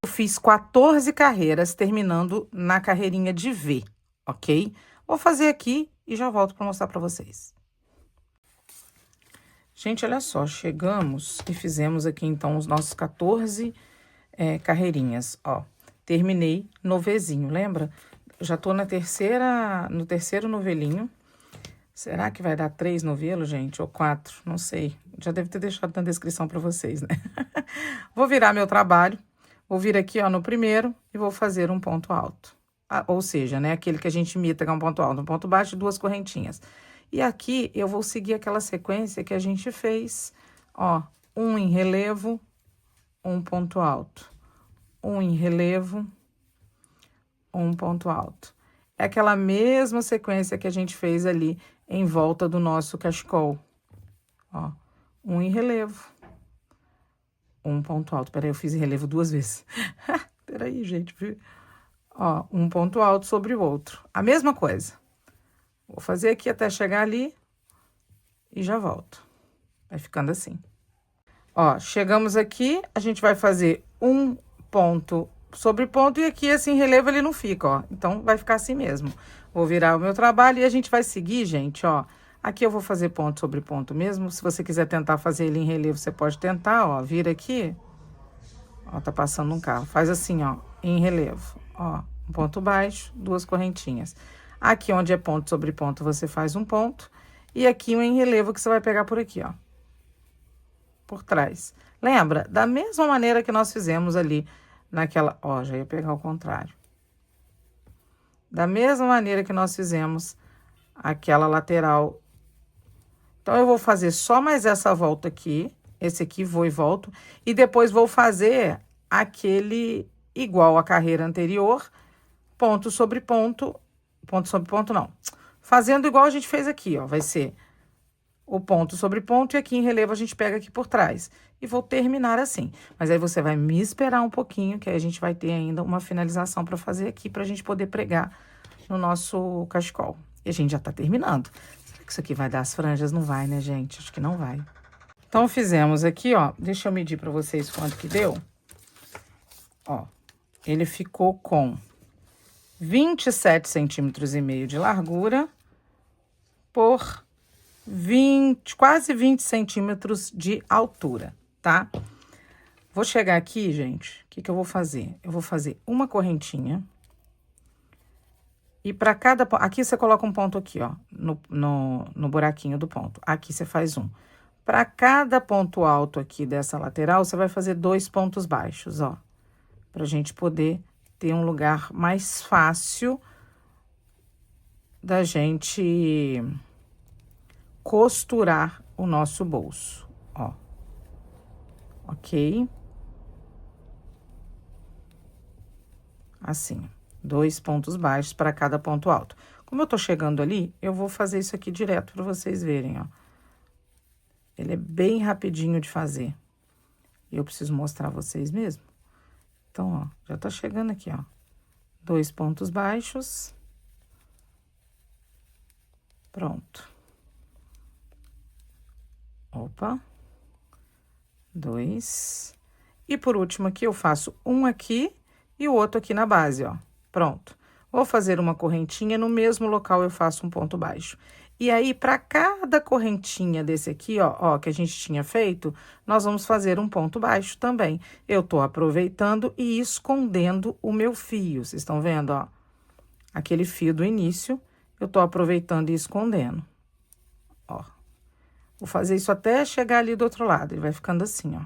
Eu fiz 14 carreiras, terminando na carreirinha de V, ok? Vou fazer aqui e já volto para mostrar para vocês. Gente, olha só, chegamos e fizemos aqui, então, os nossos 14 carreirinhas, ó. Terminei no Vzinho, lembra? Já tô no terceiro novelinho. Será que vai dar 3 novelos, gente? Ou 4? Não sei. Já deve ter deixado na descrição para vocês, né? Vou virar meu trabalho. Vou vir aqui, ó, no primeiro e vou fazer um ponto alto. Ou seja, né, aquele que a gente imita, que é um ponto alto, um ponto baixo e 2 correntinhas. E aqui eu vou seguir aquela sequência que a gente fez, ó, um em relevo, um ponto alto. Um em relevo, um ponto alto. É aquela mesma sequência que a gente fez ali em volta do nosso cachecol. Ó, um em relevo, um ponto alto. Peraí, eu fiz em relevo 2 vezes. Peraí, gente, viu? Ó, um ponto alto sobre o outro. A mesma coisa. Vou fazer aqui até chegar ali e já volto. Vai ficando assim. Ó, chegamos aqui, a gente vai fazer um ponto sobre ponto e aqui, assim, relevo ele não fica, ó. Então, vai ficar assim mesmo. Vou virar o meu trabalho e a gente vai seguir, gente, ó. Aqui eu vou fazer ponto sobre ponto mesmo. Se você quiser tentar fazer ele em relevo, você pode tentar, ó. Vira aqui. Ó, tá passando um carro. Faz assim, ó, em relevo. Ó, um ponto baixo, 2 correntinhas. Aqui onde é ponto sobre ponto, você faz um ponto. E aqui um em relevo que você vai pegar por aqui, ó. Por trás. Lembra? Da mesma maneira que nós fizemos ali naquela... Ó, já ia pegar ao contrário. Da mesma maneira que nós fizemos aquela lateral. Então, eu vou fazer só mais essa volta aqui. Esse aqui, vou e volto. E depois vou fazer aquele igual à carreira anterior. Ponto sobre ponto. Ponto sobre ponto, não. Fazendo igual a gente fez aqui, ó. Vai ser o ponto sobre ponto e aqui em relevo a gente pega aqui por trás. E vou terminar assim. Mas aí você vai me esperar um pouquinho, que aí a gente vai ter ainda uma finalização para fazer aqui, pra gente poder pregar no nosso cachecol. E a gente já tá terminando. Será que isso aqui vai dar as franjas? Não vai, né, gente? Acho que não vai. Então, fizemos aqui, ó. Deixa eu medir pra vocês quanto que deu. Ó, ele ficou com 27,5 centímetros de largura por 20, quase 20 centímetros de altura, tá? Vou chegar aqui, gente, o que que eu vou fazer? Eu vou fazer uma correntinha. E para cada... Aqui você coloca um ponto aqui, ó, no buraquinho do ponto. Aqui você faz um. Para cada ponto alto aqui dessa lateral, você vai fazer 2 pontos baixos, ó. Pra gente poder ter um lugar mais fácil da gente costurar o nosso bolso, ó. Ok? Assim, 2 pontos baixos para cada ponto alto. Como eu tô chegando ali, eu vou fazer isso aqui direto para vocês verem, ó. Ele é bem rapidinho de fazer. E eu preciso mostrar a vocês mesmo. Então, ó, já tá chegando aqui, ó. 2 pontos baixos. Pronto. Opa. 2. E por último aqui, eu faço um aqui e o outro aqui na base, ó. Pronto. Vou fazer uma correntinha, no mesmo local eu faço um ponto baixo. E aí, para cada correntinha desse aqui, ó, que a gente tinha feito, nós vamos fazer um ponto baixo também. Eu tô aproveitando e escondendo o meu fio. Vocês estão vendo, ó? Aquele fio do início, eu tô aproveitando e escondendo. Ó. Vou fazer isso até chegar ali do outro lado. Ele vai ficando assim, ó.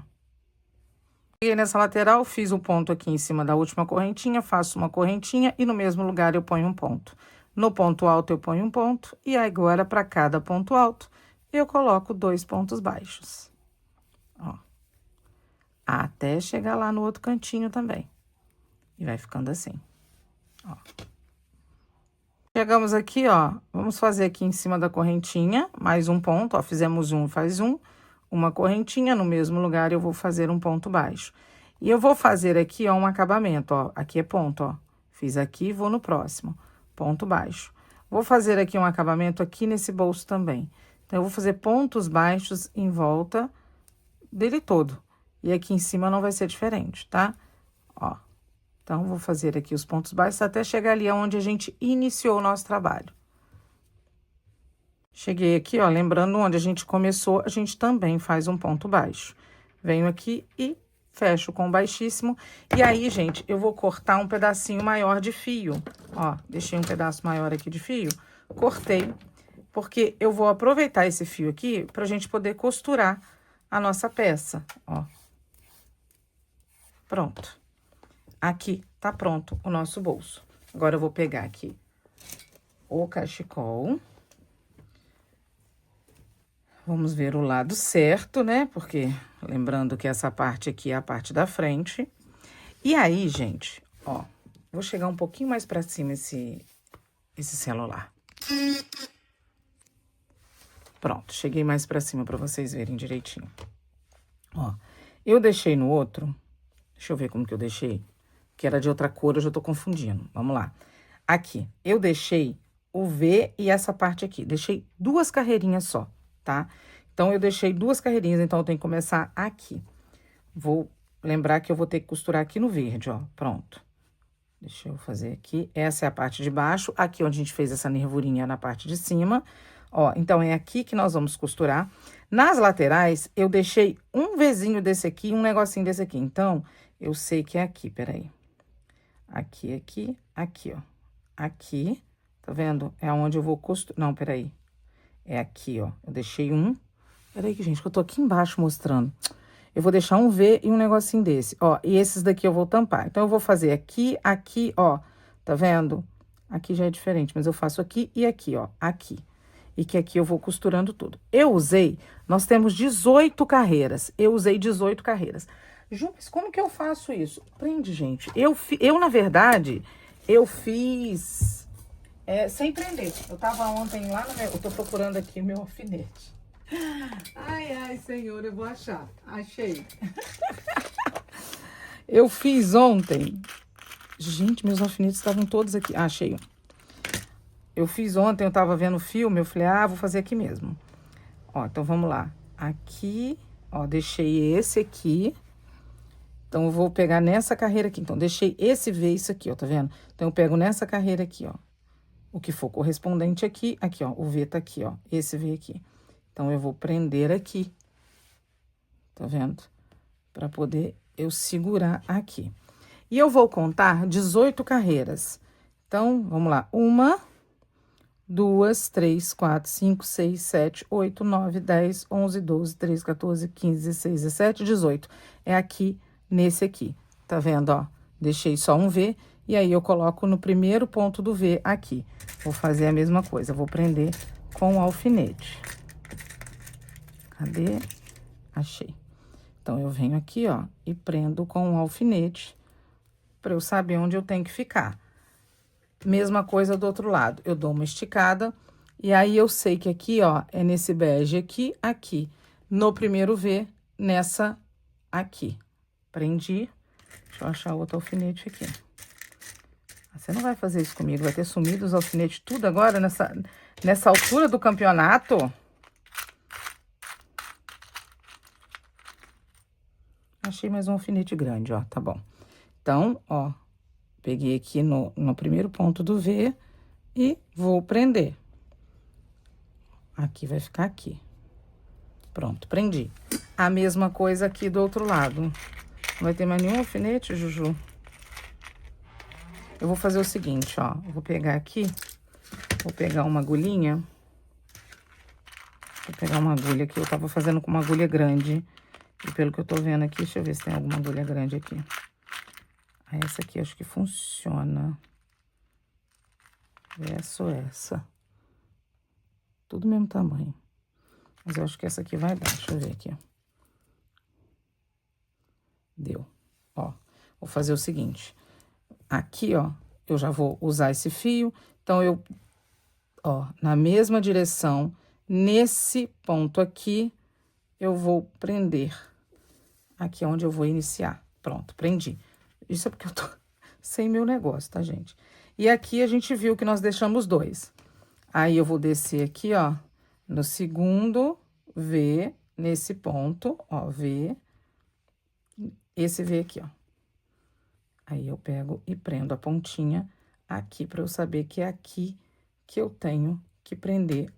Cheguei nessa lateral, fiz um ponto aqui em cima da última correntinha, faço uma correntinha e no mesmo lugar eu ponho um ponto. No ponto alto eu ponho um ponto e agora para cada ponto alto eu coloco 2 pontos baixos. Ó. Até chegar lá no outro cantinho também. E vai ficando assim. Ó. Chegamos aqui, ó, vamos fazer aqui em cima da correntinha, mais um ponto, ó, fizemos um, faz um, uma correntinha, no mesmo lugar eu vou fazer um ponto baixo. E eu vou fazer aqui, ó, um acabamento, ó, aqui é ponto, ó, fiz aqui, vou no próximo, ponto baixo. Vou fazer aqui um acabamento aqui nesse bolso também. Então, eu vou fazer pontos baixos em volta dele todo. E aqui em cima não vai ser diferente, tá? Ó, Então, vou fazer aqui os pontos baixos até chegar ali onde a gente iniciou o nosso trabalho. Cheguei aqui, ó, lembrando onde a gente começou, a gente também faz um ponto baixo. Venho aqui e fecho com baixíssimo. E aí, gente, eu vou cortar um pedacinho maior de fio. Ó, deixei um pedaço maior aqui de fio, cortei, porque eu vou aproveitar esse fio aqui pra gente poder costurar a nossa peça, ó. Pronto. Aqui tá pronto o nosso bolso. Agora eu vou pegar aqui o cachecol. Vamos ver o lado certo, né? Porque lembrando que essa parte aqui é a parte da frente. E aí, gente, ó, vou chegar um pouquinho mais pra cima esse celular. Pronto, cheguei mais pra cima pra vocês verem direitinho. Ó, eu deixei no outro, deixa eu ver como que eu deixei, que era de outra cor, eu já tô confundindo. Vamos lá. Aqui, eu deixei o V e essa parte aqui, deixei 2 carreirinhas só, tá? Então, eu deixei 2 carreirinhas, então eu tenho que começar aqui. Vou lembrar que eu vou ter que costurar aqui no verde, ó, pronto. Deixa eu fazer aqui, essa é a parte de baixo, aqui onde a gente fez essa nervurinha na parte de cima. Ó, então, é aqui que nós vamos costurar. Nas laterais, eu deixei um Vzinho desse aqui, um negocinho desse aqui. Então, eu sei que é aqui, peraí. Aqui, aqui, aqui, ó. Aqui, tá vendo? É onde eu vou costurar. Não, peraí. É aqui, ó. Eu deixei um. Peraí, gente, que eu tô aqui embaixo mostrando. Eu vou deixar um V e um negocinho desse, ó. E esses daqui eu vou tampar. Então, eu vou fazer aqui, aqui, ó. Tá vendo? Aqui já é diferente, mas eu faço aqui e aqui, ó. Aqui. E que aqui eu vou costurando tudo. Eu usei, nós temos 18 carreiras. Eu usei 18 carreiras. Ju, mas como que eu faço isso? Prende, gente. Na verdade, eu fiz sem prender. Eu tava ontem lá no meu... Eu tô procurando aqui meu alfinete. Ai, ai, senhor, eu vou achar. Achei. Eu fiz ontem. Gente, meus alfinetes estavam todos aqui. Ah, achei um. Eu fiz ontem, eu tava vendo o filme, eu falei, ah, vou fazer aqui mesmo. Ó, então vamos lá. Aqui, ó, deixei esse aqui. Então, eu vou pegar nessa carreira aqui. Então, deixei esse V, isso aqui, ó, tá vendo? Então, eu pego nessa carreira aqui, ó. O que for correspondente aqui, aqui, ó. O V tá aqui, ó. Esse V aqui. Então, eu vou prender aqui. Tá vendo? Pra poder eu segurar aqui. E eu vou contar 18 carreiras. Então, vamos lá. 1, 2, 3, 4, 5, 6, 7, 8, 9, 10, 11, 12, 13, 14, 15, 16, 17, 18. É aqui, nesse aqui. Tá vendo, ó? Deixei só um V e aí eu coloco no primeiro ponto do V aqui. Vou fazer a mesma coisa, vou prender com o alfinete. Cadê? Achei. Então, eu venho aqui, ó, e prendo com o alfinete pra eu saber onde eu tenho que ficar. Mesma coisa do outro lado, eu dou uma esticada e aí eu sei que aqui, ó, é nesse bege aqui, aqui. No primeiro V, nessa aqui. Prendi. Deixa eu achar outro alfinete aqui. Você não vai fazer isso comigo, vai ter sumido os alfinetes tudo agora nessa altura do campeonato. Achei mais um alfinete grande, ó, tá bom. Então, ó, peguei aqui no primeiro ponto do V e vou prender. Aqui vai ficar aqui. Pronto, prendi. A mesma coisa aqui do outro lado. Não vai ter mais nenhum alfinete, Juju? Eu vou fazer o seguinte, ó. Eu vou pegar aqui, vou pegar uma agulhinha. Vou pegar uma agulha aqui. Eu tava fazendo com uma agulha grande. E pelo que eu tô vendo aqui, deixa eu ver se tem alguma agulha grande aqui. Essa aqui acho que funciona. Essa ou essa. Tudo mesmo tamanho. Mas eu acho que essa aqui vai dar. Deixa eu ver aqui, ó. Deu. Ó, vou fazer o seguinte. Aqui, ó, eu já vou usar esse fio. Então, ó, na mesma direção, nesse ponto aqui, eu vou prender. Aqui é onde eu vou iniciar. Pronto, prendi. Isso é porque eu tô sem meu negócio, tá, gente? E aqui a gente viu que nós deixamos 2. Aí, eu vou descer aqui, ó, no segundo V, nesse ponto, ó, V. Esse V aqui, ó. Aí eu pego e prendo a pontinha aqui, para eu saber que é aqui que eu tenho que prender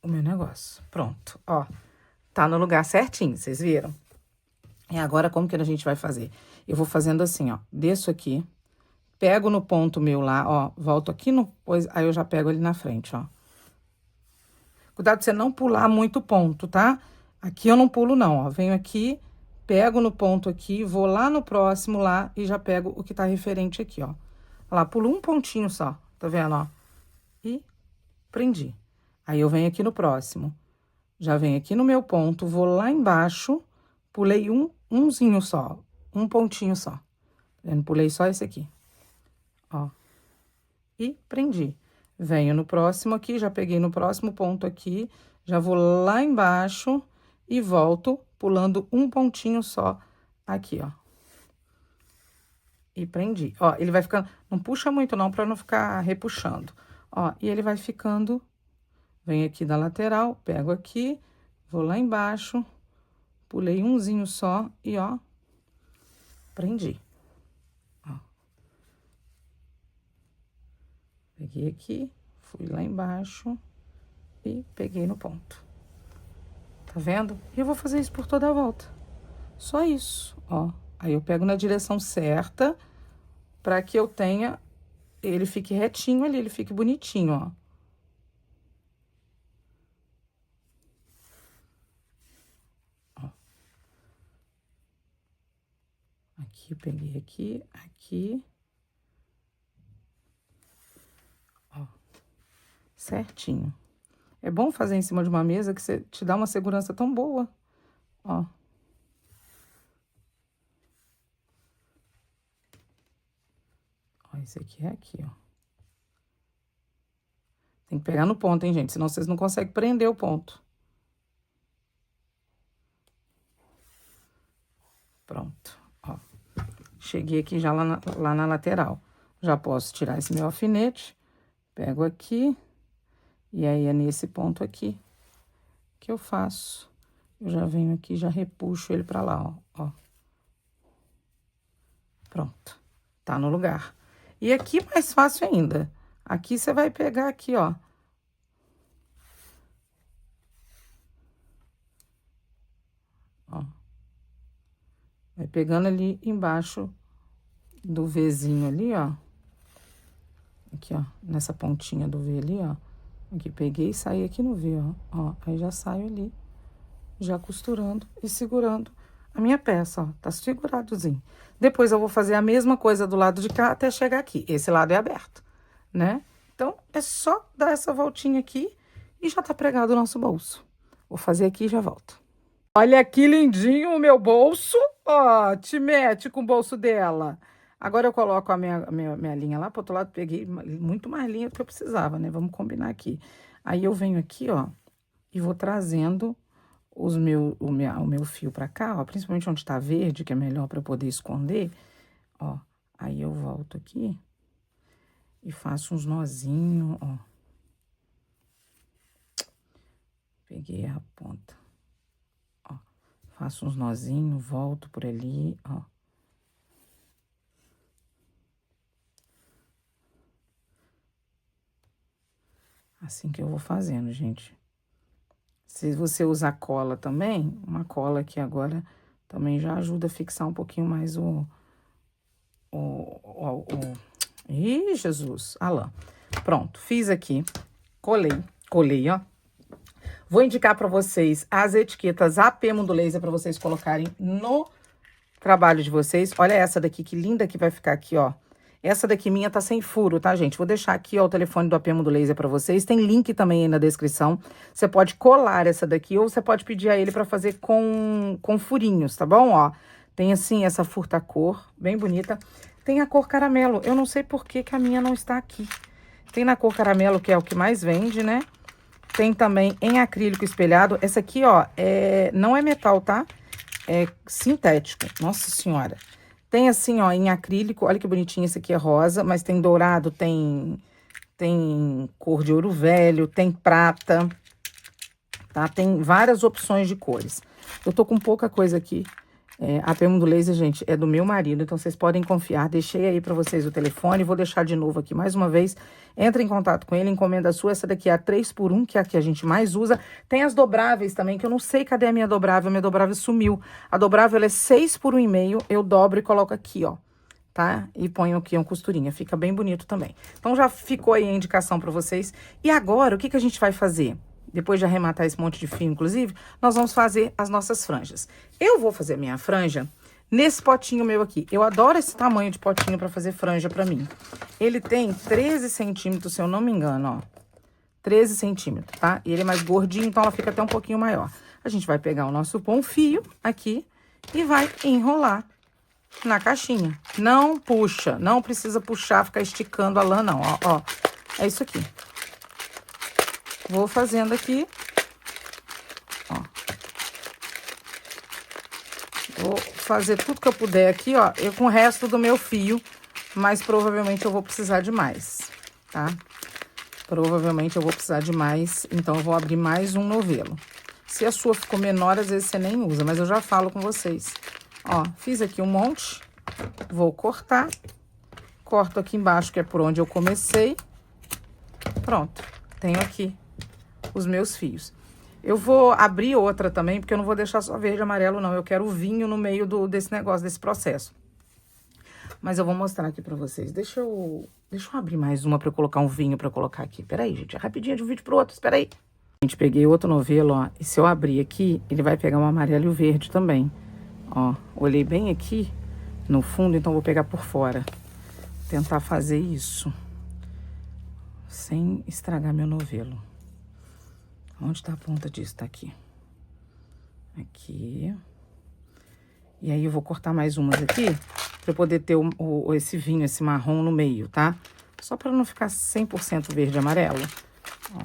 o meu negócio. Pronto, ó. Tá no lugar certinho, vocês viram? E agora, como que a gente vai fazer? Eu vou fazendo assim, ó. Desço aqui, pego no ponto meu lá, ó. Volto aqui no... Pois, aí eu já pego ali na frente, ó. Cuidado pra você não pular muito ponto, tá? Aqui eu não pulo, não, ó. Venho aqui, pego no ponto aqui, vou lá no próximo lá e já pego o que tá referente aqui, ó. Olha lá, pulo um pontinho só, tá vendo, ó? E prendi. Aí eu venho aqui no próximo. Já venho aqui no meu ponto, vou lá embaixo, pulei umzinho só, um pontinho só. Tá vendo? Pulei só esse aqui, ó. E prendi. Venho no próximo aqui, já peguei no próximo ponto aqui, já vou lá embaixo e volto pulando um pontinho só aqui, ó. E prendi. Ó, ele vai ficando... Não puxa muito não, pra não ficar repuxando. Ó, e ele vai ficando... Venho aqui da lateral, pego aqui, vou lá embaixo, pulei umzinho só e, ó, prendi. Ó. Peguei aqui, fui lá embaixo e peguei no ponto. Tá vendo? E eu vou fazer isso por toda a volta. Só isso, ó. Aí eu pego na direção certa pra que eu tenha... Ele fique retinho ali, ele fique bonitinho, ó. Aqui, peguei aqui, aqui. Ó, certinho. É bom fazer em cima de uma mesa que você te dá uma segurança tão boa. Ó. Ó, esse aqui é aqui, ó. Tem que pegar no ponto, hein, gente? Senão vocês não conseguem prender o ponto. Pronto, ó. Cheguei aqui já lá na lateral. Já posso tirar esse meu alfinete. Pego aqui. E aí, é nesse ponto aqui que eu faço. Eu já venho aqui, já repuxo ele pra lá, ó. Ó. Pronto. Tá no lugar. E aqui, mais fácil ainda. Aqui, você vai pegar aqui, ó. Ó. Vai pegando ali embaixo do Vzinho ali, ó. Aqui, ó. Nessa pontinha do V ali, ó. Aqui, peguei e saí aqui no V, ó. Ó, aí já saio ali, já costurando e segurando a minha peça, ó. Tá seguradozinho. Depois eu vou fazer a mesma coisa do lado de cá até chegar aqui. Esse lado é aberto, né? Então, é só dar essa voltinha aqui e já tá pregado o nosso bolso. Vou fazer aqui e já volto. Olha que lindinho o meu bolso. Ó, te mete com o bolso dela. Agora eu coloco a minha linha lá pro outro lado. Peguei muito mais linha do que eu precisava, né? Vamos combinar aqui. Aí eu venho aqui, ó, e vou trazendo o meu fio pra cá, ó. Principalmente onde tá verde, que é melhor pra eu poder esconder. Ó, aí eu volto aqui e faço uns nozinhos, ó. Peguei a ponta. Faço uns nozinhos, volto por ali, ó. Assim que eu vou fazendo, gente. Se você usar cola também, uma cola aqui agora também já ajuda a fixar um pouquinho mais Ih, Jesus! A lã. Pronto, fiz aqui. Colei, ó. Vou indicar para vocês as etiquetas AP Mundo Laser para vocês colocarem no trabalho de vocês. Olha essa daqui, que linda que vai ficar aqui, ó. Essa daqui minha tá sem furo, tá, gente? Vou deixar aqui, ó, o telefone do AP Mundo Laser pra vocês. Tem link também aí na descrição. Você pode colar essa daqui ou você pode pedir a ele pra fazer com furinhos, tá bom? Ó, tem assim essa furta-cor, bem bonita. Tem a cor caramelo. Eu não sei por que que a minha não está aqui. Tem na cor caramelo, que é o que mais vende, né? Tem também em acrílico espelhado. Essa aqui, ó, não é metal, tá? É sintético. Nossa Senhora. Tem assim, ó, em acrílico. Olha que bonitinho, esse aqui é rosa, mas tem dourado, tem cor de ouro velho, tem prata, tá? Tem várias opções de cores. Eu tô com pouca coisa aqui. A Permundo do Laser, gente, é do meu marido, então vocês podem confiar. Deixei aí pra vocês o telefone, vou deixar de novo aqui mais uma vez. Entra em contato com ele, encomenda sua. Essa daqui é a 3x1, que é a que a gente mais usa. Tem as dobráveis também, que eu não sei cadê a minha dobrável sumiu. A dobrável, ela é 6x1,5, eu dobro e coloco aqui, ó, tá? E ponho aqui uma costurinha, fica bem bonito também. Então, já ficou aí a indicação pra vocês. E agora, o que que a gente vai fazer? Depois de arrematar esse monte de fio, inclusive, nós vamos fazer as nossas franjas. Eu vou fazer a minha franja nesse potinho meu aqui. Eu adoro esse tamanho de potinho pra fazer franja pra mim. Ele tem 13 centímetros, se eu não me engano, ó. 13 centímetros, tá? E ele é mais gordinho, então ela fica até um pouquinho maior. A gente vai pegar o nosso bom fio aqui e vai enrolar na caixinha. Não puxa, não precisa puxar, ficar esticando a lã, não, ó. É isso aqui. Vou fazendo aqui, ó. Vou fazer tudo que eu puder aqui, ó, eu com o resto do meu fio, mas provavelmente eu vou precisar de mais, tá? Provavelmente eu vou precisar de mais, então eu vou abrir mais um novelo. Se a sua ficou menor, às vezes você nem usa, mas eu já falo com vocês. Ó, fiz aqui um monte, vou cortar, corto aqui embaixo, que é por onde eu comecei. Pronto, tenho aqui os meus fios. Eu vou abrir outra também, porque eu não vou deixar só verde e amarelo, não. Eu quero o vinho no meio desse negócio, desse processo. Mas eu vou mostrar aqui pra vocês. Deixa eu abrir mais uma pra eu colocar um vinho pra eu colocar aqui. Peraí, gente, é rapidinho de um vídeo pro outro, espera aí. Gente, peguei outro novelo, ó, e se eu abrir aqui, ele vai pegar o amarelo e o verde também. Ó, olhei bem aqui no fundo, então vou pegar por fora. Tentar fazer isso sem estragar meu novelo. Onde tá a ponta disso? Tá aqui. Aqui. E aí eu vou cortar mais umas aqui, pra eu poder ter esse vinho, esse marrom no meio, tá? Só pra não ficar 100% verde e amarelo. Ó,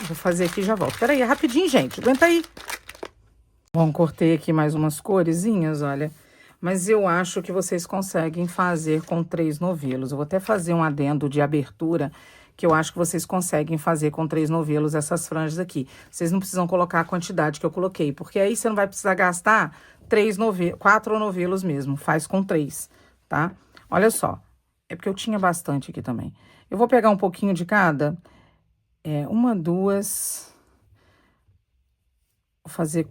vou fazer aqui e já volto. Peraí, é rapidinho, gente. Aguenta aí. Bom, cortei aqui mais umas coresinhas, olha. Mas eu acho que vocês conseguem fazer com 3 novelos. Eu vou até fazer um adendo de abertura, que eu acho que vocês conseguem fazer com 3 novelos essas franjas aqui. Vocês não precisam colocar a quantidade que eu coloquei, porque aí você não vai precisar gastar 4 novelos mesmo. Faz com 3, tá? Olha só, é porque eu tinha bastante aqui também. Eu vou pegar um pouquinho de cada. Uma, duas. Vou fazer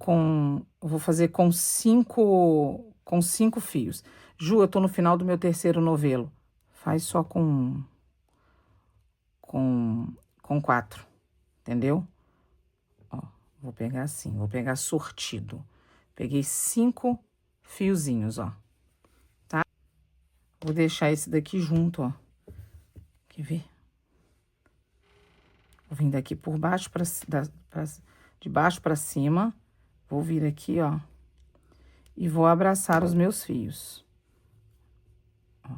com 5 fios. Ju, eu tô no final do meu 3º novelo. Faz só com 4, entendeu? Ó, vou pegar assim, vou pegar sortido. Peguei 5 fiozinhos, ó, tá? Vou deixar esse daqui junto, ó. Quer ver? Vou vir daqui por baixo de baixo pra cima. Vou vir aqui, ó. E vou abraçar os meus fios. Ó.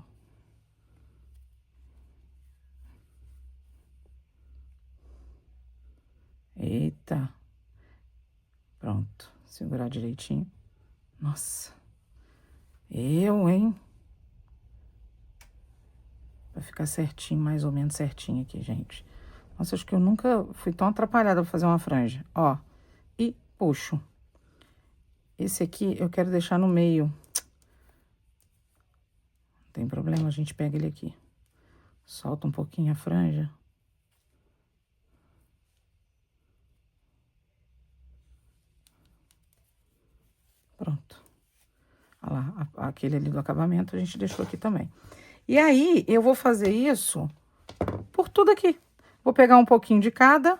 Eita. Pronto. Segurar direitinho. Nossa. Hein? Vai ficar certinho, mais ou menos certinho aqui, gente. Nossa, acho que eu nunca fui tão atrapalhada pra fazer uma franja. Ó. E puxo. Esse aqui eu quero deixar no meio. Não tem problema, a gente pega ele aqui. Solta um pouquinho a franja. Pronto. Olha lá, aquele ali do acabamento a gente deixou aqui também. E aí, eu vou fazer isso por tudo aqui. Vou pegar um pouquinho de cada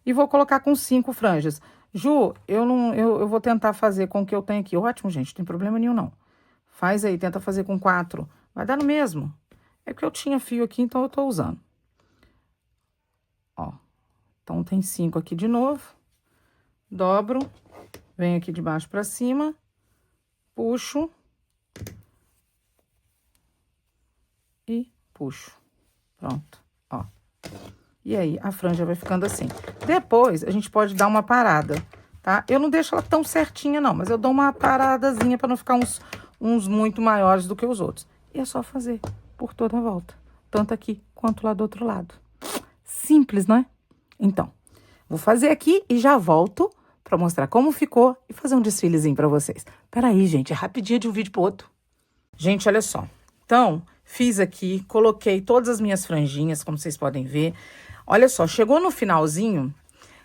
e vou colocar com 5 franjas. Ju, eu vou tentar fazer com o que eu tenho aqui. Ótimo, gente, não tem problema nenhum, não. Faz aí, tenta fazer com 4. Vai dar no mesmo. É porque eu tinha fio aqui, então eu tô usando. Ó. Então, tem 5 aqui de novo. Dobro. Venho aqui de baixo pra cima. Puxo. E puxo. Pronto, ó. E aí, a franja vai ficando assim. Depois, a gente pode dar uma parada, tá? Eu não deixo ela tão certinha, não, mas eu dou uma paradazinha pra não ficar uns muito maiores do que os outros. E é só fazer por toda a volta. Tanto aqui, quanto lá do outro lado. Simples, não é? Então, vou fazer aqui e já volto para mostrar como ficou e fazer um desfilezinho para vocês. Peraí, gente, é rapidinho de um vídeo pro outro. Gente, olha só. Então, fiz aqui, coloquei todas as minhas franjinhas, como vocês podem ver. Olha só, chegou no finalzinho,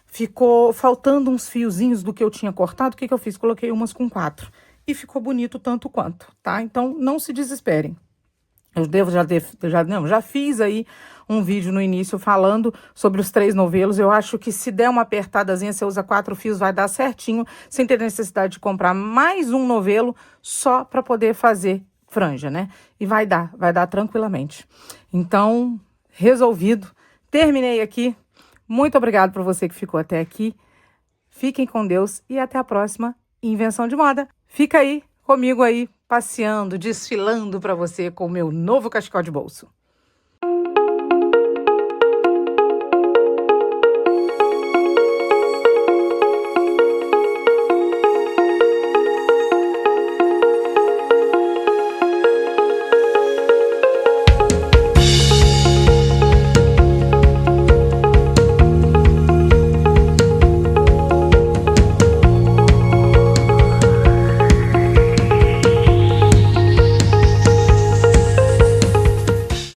ficou faltando uns fiozinhos do que eu tinha cortado. O que que eu fiz? Coloquei umas com 4. E ficou bonito tanto quanto, tá? Então, não se desesperem. Já fiz aí um vídeo no início falando sobre os 3 novelos. Eu acho que se der uma apertadazinha, você usa 4 fios, vai dar certinho, sem ter necessidade de comprar mais um novelo só para poder fazer franja, né? E vai dar tranquilamente. Então, resolvido. Terminei aqui. Muito obrigada por você que ficou até aqui. Fiquem com Deus e até a próxima Invenção de Moda. Fica aí comigo aí, passeando, desfilando para você com o meu novo cachecol de bolso.